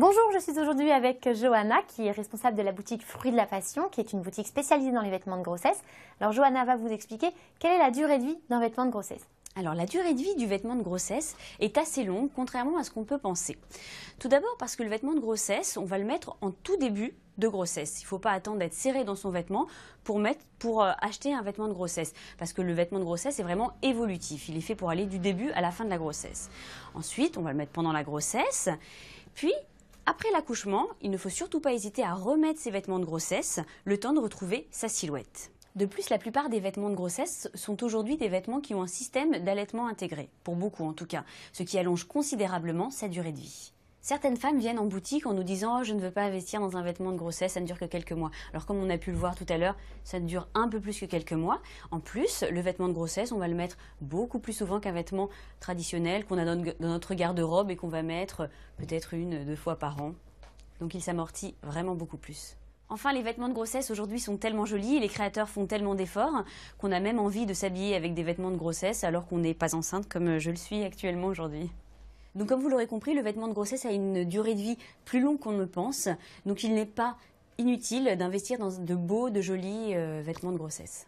Bonjour, je suis aujourd'hui avec Johanna qui est responsable de la boutique Fruits de la Passion, qui est une boutique spécialisée dans les vêtements de grossesse. Alors Johanna va vous expliquer quelle est la durée de vie d'un vêtement de grossesse. Alors la durée de vie du vêtement de grossesse est assez longue, contrairement à ce qu'on peut penser. Tout d'abord parce que le vêtement de grossesse, on va le mettre en tout début de grossesse. Il ne faut pas attendre d'être serré dans son vêtement pour acheter un vêtement de grossesse. Parce que le vêtement de grossesse est vraiment évolutif. Il est fait pour aller du début à la fin de la grossesse. Ensuite, on va le mettre pendant la grossesse. Puis, après l'accouchement, il ne faut surtout pas hésiter à remettre ses vêtements de grossesse, le temps de retrouver sa silhouette. De plus, la plupart des vêtements de grossesse sont aujourd'hui des vêtements qui ont un système d'allaitement intégré, pour beaucoup en tout cas, ce qui allonge considérablement sa durée de vie. Certaines femmes viennent en boutique en nous disant « Oh, je ne veux pas investir dans un vêtement de grossesse, ça ne dure que quelques mois ». Alors comme on a pu le voir tout à l'heure, ça dure un peu plus que quelques mois. En plus, le vêtement de grossesse, on va le mettre beaucoup plus souvent qu'un vêtement traditionnel qu'on a dans notre garde-robe et qu'on va mettre peut-être 1-2 fois par an. Donc il s'amortit vraiment beaucoup plus. Enfin, les vêtements de grossesse aujourd'hui sont tellement jolis, les créateurs font tellement d'efforts qu'on a même envie de s'habiller avec des vêtements de grossesse alors qu'on n'est pas enceinte comme je le suis actuellement aujourd'hui. Donc comme vous l'aurez compris, le vêtement de grossesse a une durée de vie plus longue qu'on ne le pense, donc il n'est pas inutile d'investir dans de beaux, de jolis vêtements de grossesse.